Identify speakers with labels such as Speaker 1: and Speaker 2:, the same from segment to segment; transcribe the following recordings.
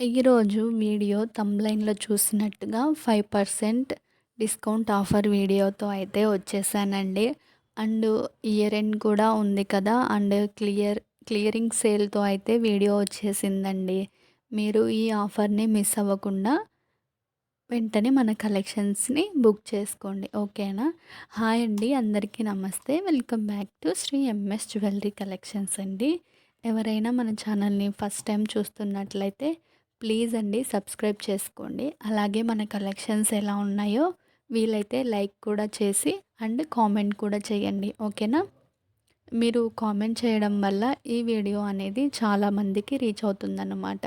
Speaker 1: ఈరోజు వీడియో థంబ్‌నెయిల్‌లో చూసినట్టుగా 5% discount offer వీడియోతో అయితే వచ్చేసానండి. అండ్ ఇయర్ ఎండ్ కూడా ఉంది కదా! అండ్ క్లియరింగ్ సేల్‌తో అయితే వీడియో వచ్చేసిందండి. మీరు ఈ ఆఫర్‌ని మిస్ అవ్వకుండా వెంటనే మన కలెక్షన్స్‌ని బుక్ చేసుకోండి. ఓకేనా? హాయ్ అండి. అందరికీ నమస్తే. Welcome back to Shri MS jewellery collections అండి. ఎవరైనా మన ఛానల్‌ని ఫస్ట్ టైం చూస్తున్నట్లయితే ప్లీజ్ అండి సబ్స్క్రైబ్ చేసుకోండి. అలాగే మన కలెక్షన్స్ ఎలా ఉన్నాయో వీలైతే లైక్ కూడా చేసి అండ్ కామెంట్ కూడా చేయండి. ఓకేనా? మీరు కామెంట్ చేయడం వల్ల ఈ వీడియో అనేది చాలామందికి రీచ్ అవుతుందన్నమాట.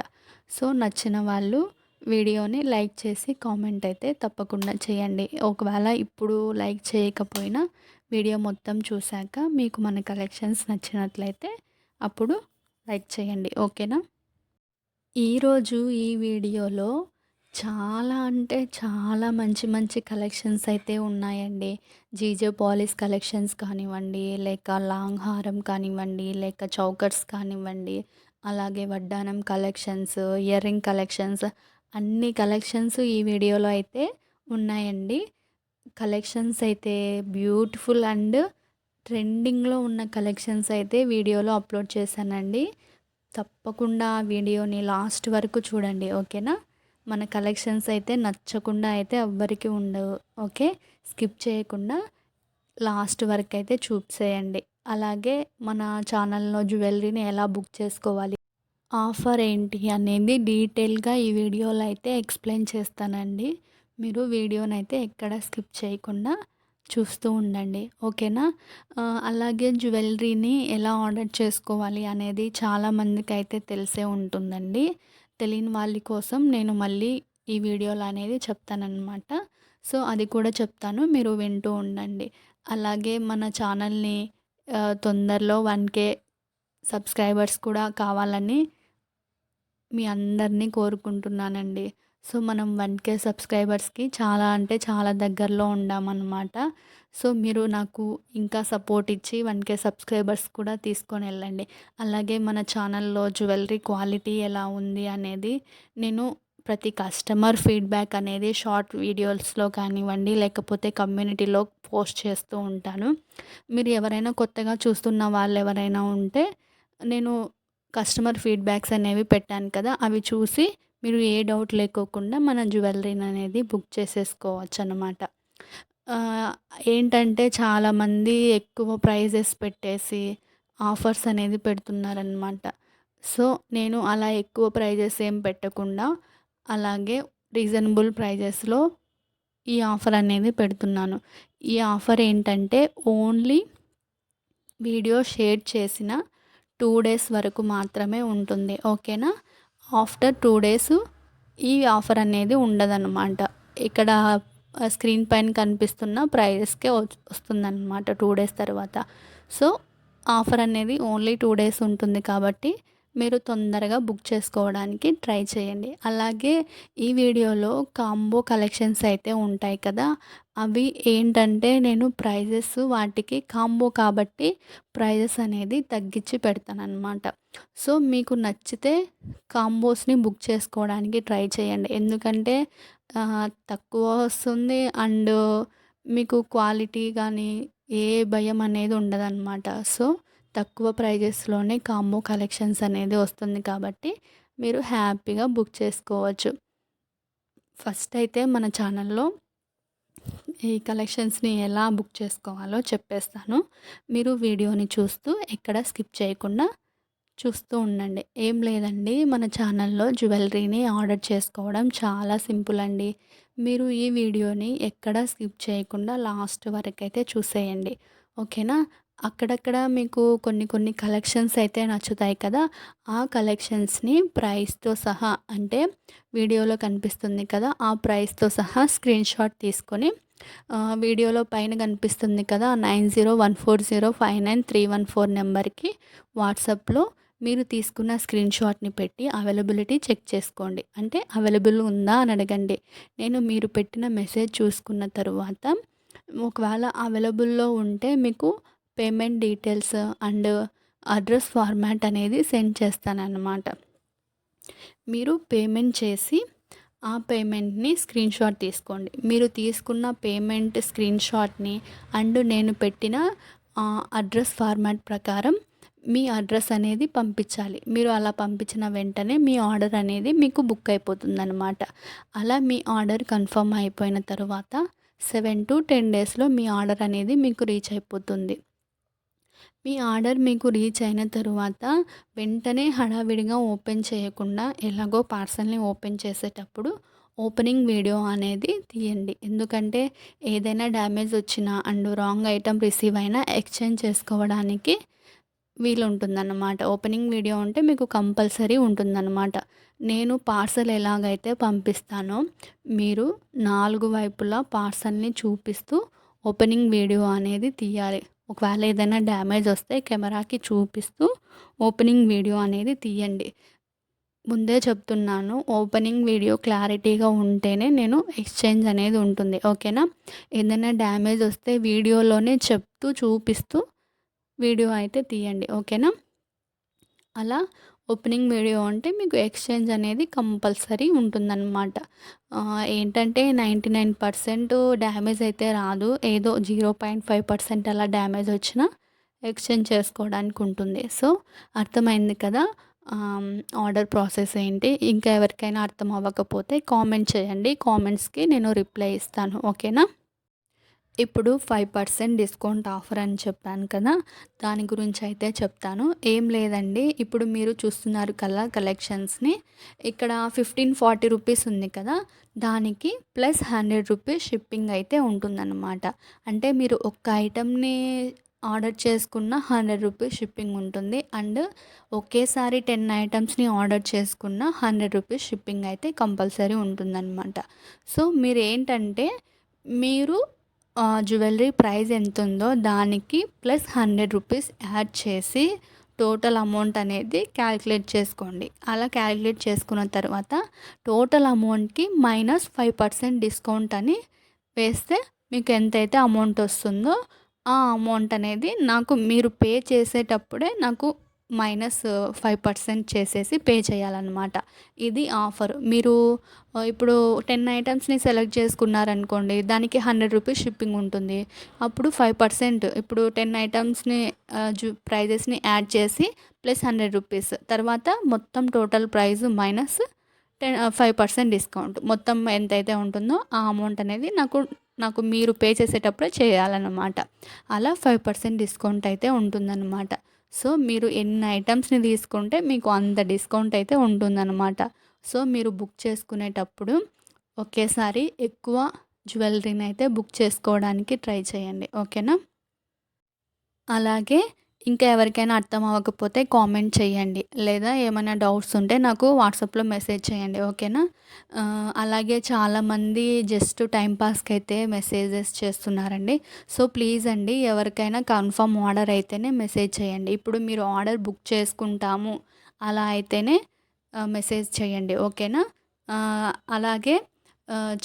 Speaker 1: సో నచ్చిన వాళ్ళు వీడియోని లైక్ చేసి కామెంట్ అయితే తప్పకుండా చేయండి. ఒకవేళ ఇప్పుడు లైక్ చేయకపోయినా వీడియో మొత్తం చూశాక మీకు మన కలెక్షన్స్ నచ్చినట్లయితే అప్పుడు లైక్ చేయండి. ఓకేనా? ఈరోజు ఈ వీడియోలో చాలా అంటే చాలా మంచి మంచి కలెక్షన్స్ అయితే ఉన్నాయండి. జీజే పాలిష్ కలెక్షన్స్ కానివ్వండి, లేక లాంగ్ హారం కానివ్వండి, లేక చౌకర్స్ కానివ్వండి, అలాగే వడ్డానం కలెక్షన్స్, ఇయర్ రింగ్ కలెక్షన్స్ అన్ని కలెక్షన్స్ ఈ వీడియోలో అయితే ఉన్నాయండి. కలెక్షన్స్ అయితే బ్యూటిఫుల్ అండ్ ట్రెండింగ్‌లో ఉన్న కలెక్షన్స్ అయితే వీడియోలో అప్లోడ్ చేశానండి. తప్పకుండా ఆ వీడియోని లాస్ట్ వరకు చూడండి. ఓకేనా? మన కలెక్షన్స్ అయితే నచ్చకుండా అయితే ఎవ్వరికీ ఉండవు. ఓకే? స్కిప్ చేయకుండా లాస్ట్ వరకు అయితే చూసేయండి. అలాగే మన ఛానల్‌లో జ్యువెలరీని ఎలా బుక్ చేసుకోవాలి, ఆఫర్ ఏంటి అనేది డీటెయిల్‌గా ఈ వీడియోలో అయితే ఎక్స్‌ప్లెయిన్ చేస్తానండి. మీరు వీడియోనైతే ఎక్కడ స్కిప్ చేయకుండా చూస్తూ ఉండండి. ఓకేనా? అలాగే జ్యువెలరీని ఎలా ఆర్డర్ చేసుకోవాలి అనేది చాలామందికైతే తెలిసే ఉంటుందండి. తెలియని వాళ్ళ కోసం నేను మళ్ళీ ఈ వీడియోలో అనేది చెప్తాననమాట. సో అది కూడా చెప్తాను. మీరు వింటూ ఉండండి. అలాగే మన ఛానల్‌ని తొందరలో 1K సబ్స్క్రైబర్స్ కూడా కావాలని మీ అందరినీ కోరుకుంటున్నానండి. సో మనం 1K సబ్స్క్రైబర్స్‌కి చాలా అంటే చాలా దగ్గరలో ఉండామన్నమాట. సో మీరు నాకు ఇంకా సపోర్ట్ ఇచ్చి 1K సబ్స్క్రైబర్స్ కూడా తీసుకొనెళ్ళండి. అలాగే మన ఛానల్‌లో జ్యువెలరీ క్వాలిటీ ఎలా ఉంది అనేది నేను ప్రతి కస్టమర్ ఫీడ్‌బ్యాక్ అనేది షార్ట్ వీడియోస్‌లో కానివ్వండి, లేకపోతే కమ్యూనిటీలో పోస్ట్ చేస్తూ ఉంటాను. మీరు ఎవరైనా కొత్తగా చూస్తున్న వాళ్ళెవరైనా ఉంటే నేను కస్టమర్ ఫీడ్‌బ్యాక్స్ అనేవి పెట్టాను కదా! అవి చూసి మీరు ఏ డౌట్ లేకోకుండా మన జ్యువెలరీని అనేది బుక్ చేసేసుకోవచ్చనమాట. ఆహ్, ఏంటంటే చాలామంది ఎక్కువ ప్రైజెస్ పెట్టేసి ఆఫర్స్ అనేది పెడుతున్నారనమాట. సో, నేను అలా ఎక్కువ ప్రైజెస్ ఏం పెట్టకుండా అలాగే రీజనబుల్ ప్రైజెస్‌లో ఈ ఆఫర్ అనేది పెడుతున్నాను. ఈ ఆఫర్ ఏంటంటే ఓన్లీ వీడియో షేర్ చేసిన 2 డేస్ వరకు మాత్రమే ఉంటుంది. ఓకేనా? ఆఫ్టర్ 2 డేస్ ఈ ఆఫర్ అనేది ఉండదన్నమాట. ఇక్కడ స్క్రీన్ పైన కనిపిస్తున్న ప్రైజెస్‌కే వస్తుందన్నమాట 2 డేస్ తర్వాత. సో, ఆఫర్ అనేది ఓన్లీ 2 డేస్ ఉంటుంది కాబట్టి మీరు తొందరగా బుక్ చేసుకోవడానికి ట్రై చేయండి. అలాగే ఈ వీడియోలో కాంబో కలెక్షన్స్ అయితే ఉంటాయి కదా! అవి ఏంటంటే నేను ప్రైజెస్ వాటికి కాంబో కాబట్టి ప్రైజెస్ అనేది తగ్గించి పెడతాననమాట. సో మీకు నచ్చితే కాంబోస్‌ని బుక్ చేసుకోవడానికి ట్రై చేయండి. ఎందుకంటే తక్కువ వస్తుంది అండ్ మీకు క్వాలిటీ గానీ ఏ భయం అనేది ఉండదనమాట. సో తక్కువ ప్రైజెస్‌లోనే కాంబో కలెక్షన్స్ అనేది వస్తుంది కాబట్టి మీరు హ్యాపీగా బుక్ చేసుకోవచ్చు. ఫస్ట్ అయితే మన ఛానల్‌లో ఈ కలెక్షన్స్‌ని ఎలా బుక్ చేసుకోవాలో చెప్పేస్తాను. మీరు వీడియోని చూస్తూ ఎక్కడ స్కిప్ చేయకుండా చూస్తూ ఉండండి. ఏం లేదండి, మన ఛానల్‌లో జ్యువెలరీని ఆర్డర్ చేసుకోవడం చాలా సింపుల్ అండి. మీరు ఈ వీడియోని ఎక్కడ స్కిప్ చేయకుండా లాస్ట్ వరకైతే చూసేయండి. ఓకేనా? అక్కడక్కడ మీకు కొన్ని కొన్ని కలెక్షన్స్ అయితే నచ్చుతాయి కదా! ఆ కలెక్షన్స్‌ని ప్రైస్‌తో సహా అంటే వీడియోలో కనిపిస్తుంది కదా! ఆ ప్రైస్‌తో సహా స్క్రీన్‌షాట్ తీసుకొని వీడియోలో పైన కనిపిస్తుంది కదా! 9014059314 నెంబర్‌కి వాట్సాప్‌లో మీరు తీసుకున్న స్క్రీన్‌షాట్‌ని పెట్టి అవైలబిలిటీ చెక్ చేసుకోండి. అంటే అవైలబుల్ ఉందా అని అడగండి. నేను మీరు పెట్టిన మెసేజ్ చూసుకున్న తరువాత ఒకవేళ అవైలబుల్‌లో ఉంటే మీకు payment details and address format అనేది సెండ్ చేస్తానన్నమాట. మీరు పేమెంట్ చేసి ఆ పేమెంట్‌ని స్క్రీన్‌షాట్ తీసుకోండి. మీరు తీసుకున్న పేమెంట్ స్క్రీన్‌షాట్‌ని అండ్ నేను పెట్టిన అడ్రస్ ఫార్మాట్ ప్రకారం మీ అడ్రస్ అనేది పంపించాలి. మీరు అలా పంపించిన వెంటనే మీ ఆర్డర్ అనేది మీకు బుక్ అయిపోతుందనమాట. అలా మీ ఆర్డర్ కన్ఫర్మ్ అయిపోయిన తరువాత 7-10 డేస్‌లో మీ ఆర్డర్ అనేది మీకు రీచ్ అయిపోతుంది. మీ ఆర్డర్ మీకు రీచ్ అయిన తరువాత వెంటనే హడావిడిగా ఓపెన్ చేయకుండా ఎలాగో పార్సల్‌ని ఓపెన్ చేసేటప్పుడు ఓపెనింగ్ వీడియో అనేది తీయండి. ఎందుకంటే ఏదైనా డ్యామేజ్ వచ్చినా అండ్ రాంగ్ ఐటెమ్ రిసీవ్ అయినా ఎక్స్చేంజ్ చేసుకోవడానికి వీలుంటుందన్నమాట. ఓపెనింగ్ వీడియో ఉంటే మీకు కంపల్సరీ ఉంటుందన్నమాట. నేను పార్సల్ ఎలాగైతే పంపిస్తానో మీరు 4 వైపులా పార్సల్‌ని చూపిస్తూ ఓపెనింగ్ వీడియో అనేది తీయాలి. ఒకవేళ ఏదైనా డ్యామేజ్ వస్తే కెమెరాకి చూపిస్తూ ఓపెనింగ్ వీడియో అనేది తీయండి. ముందే చెప్తున్నాను, ఓపెనింగ్ వీడియో క్లారిటీగా ఉంటేనే నేను ఎక్స్చేంజ్ అనేది ఉంటుంది. ఓకేనా? ఏదైనా డ్యామేజ్ వస్తే వీడియోలోనే చెప్తూ చూపిస్తూ వీడియో అయితే తీయండి. ఓకేనా? అలా ఓపెనింగ్ వీడియో అంటే మీకు ఎక్స్చేంజ్ అనేది కంపల్సరీ ఉంటుందన్నమాట. ఏంటంటే 99% డ్యామేజ్ అయితే రాదు. ఏదో 0.5% అలా డ్యామేజ్ వచ్చినా ఎక్స్చేంజ్ చేసుకోవడానికి ఉంటుంది. సో, అర్థమైంది కదా! ఆర్డర్ ప్రాసెస్ ఏంటి? ఇంకా ఎవరికైనా అర్థం అవ్వకపోతే కామెంట్ చేయండి. కామెంట్స్‌కి నేను రిప్లై ఇస్తాను. ఓకేనా? ఇప్పుడు 5% డిస్కౌంట్ ఆఫర్ అని చెప్పాను కదా! దాని గురించి అయితే చెప్తాను. ఏం లేదండి, ఇప్పుడు మీరు చూస్తున్నారు కలెక్షన్స్‌ని. ఇక్కడ 1540 రూపీస్ ఉంది కదా! దానికి ప్లస్ 100 రూపీస్ షిప్పింగ్ అయితే ఉంటుందన్నమాట. అంటే మీరు ఒక్క ఐటెమ్‌ని ఆర్డర్ చేసుకున్న 100 రూపీస్ షిప్పింగ్ ఉంటుంది. అండ్ ఒకేసారి 10 ఐటెమ్స్‌ని ఆర్డర్ చేసుకున్న 100 రూపీస్ షిప్పింగ్ అయితే కంపల్సరీ ఉంటుందన్నమాట. సో, మీరేంటంటే మీరు జ్యువెలరీ ప్రైస్ ఎంతుందో దానికి ప్లస్ 100 రూపీస్ యాడ్ చేసి టోటల్ అమౌంట్ అనేది క్యాలిక్యులేట్ చేసుకోండి. అలా క్యాలిక్యులేట్ చేసుకున్న తర్వాత టోటల్ అమౌంట్‌కి -5% డిస్కౌంట్ అని వేస్తే మీకు ఎంతైతే అమౌంట్ వస్తుందో ఆ అమౌంట్ అనేది నాకు మీరు పే చేసేటప్పుడే నాకు -5% చేసేసి పే చేయాలన్నమాట. ఇది ఆఫర్. మీరు ఇప్పుడు 10 ఐటెమ్స్‌ని సెలెక్ట్ చేసుకున్నారనుకోండి, దానికి 100 రూపీస్ షిప్పింగ్ ఉంటుంది. అప్పుడు 5% ఇప్పుడు 10 ఐటెమ్స్‌ని ప్రైజెస్‌ని యాడ్ చేసి ప్లస్ 100 రూపీస్ తర్వాత మొత్తం టోటల్ ప్రైస్ మైనస్ 5% డిస్కౌంట్. మొత్తం ఎంతైతే ఉంటుందో ఆ అమౌంట్ అనేది నాకు మీరు పే చేసేటప్పుడే చేయాలన్నమాట. అలా 5% డిస్కౌంట్ అయితే ఉంటుందన్నమాట. సో, మీరు ఎన్ని ఐటెమ్స్‌ని తీసుకుంటే మీకు అంత డిస్కౌంట్ అయితే ఉంటుందన్నమాట. సో, మీరు బుక్ చేసుకునేటప్పుడు ఒకేసారి ఎక్కువ జ్యువెలరీని అయితే బుక్ చేసుకోవడానికి ట్రై చేయండి. ఓకేనా? అలాగే ఇంకా ఎవరికైనా అర్థం అవ్వకపోతే కామెంట్ చేయండి. లేదా ఏమైనా డౌట్స్ ఉంటే నాకు వాట్సాప్‌లో మెసేజ్ చేయండి. ఓకేనా? అలాగే చాలామంది జస్ట్ టైమ్ పాస్‌కైతే మెసేజెస్ చేస్తున్నారండి. సో, ప్లీజ్ అండి, ఎవరికైనా కన్ఫర్మ్ ఆర్డర్ అయితేనే మెసేజ్ చేయండి. ఇప్పుడు మీరు ఆర్డర్ బుక్ చేసుకుంటాము అలా అయితేనే మెసేజ్ చేయండి. ఓకేనా? అలాగే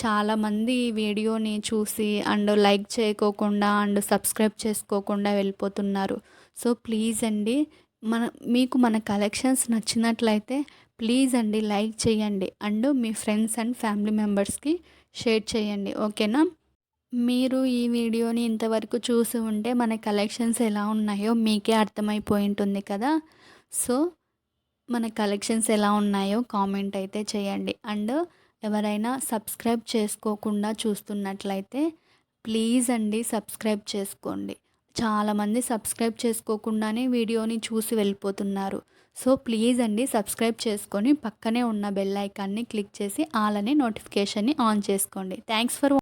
Speaker 1: చాలామంది ఈ వీడియోని చూసి అండ్ లైక్ చేయకోకుండా అండ్ సబ్స్క్రైబ్ చేసుకోకుండా వెళ్ళిపోతున్నారు. సో, ప్లీజ్ అండి, మీకు మన కలెక్షన్స్ నచ్చినట్లయితే ప్లీజ్ అండి లైక్ చేయండి and me friends and family మెంబర్స్‌కి షేర్ చేయండి. ఓకేనా? మీరు ఈ వీడియోని ఇంతవరకు చూసి ఉంటే మన కలెక్షన్స్ ఎలా ఉన్నాయో మీకే అర్థమైపోయి ఉంటుంది కదా! సో, మన కలెక్షన్స్ ఎలా ఉన్నాయో కామెంట్ అయితే చేయండి. అండ్ ఎవరైనా సబ్స్క్రైబ్ చేసుకోకుండా చూస్తున్నట్లయితే ప్లీజ్ అండి సబ్స్క్రైబ్ చేసుకోండి. చాలామంది సబ్స్క్రైబ్ చేసుకోకుండానే వీడియోని చూసి వెళ్ళిపోతున్నారు. సో, ప్లీజ్ అండి సబ్స్క్రైబ్ చేసుకొని పక్కనే ఉన్న బెల్ ఐకాన్ని క్లిక్ చేసి ఆల్ అనే నోటిఫికేషన్‌ని ఆన్ చేసుకోండి. Thanks for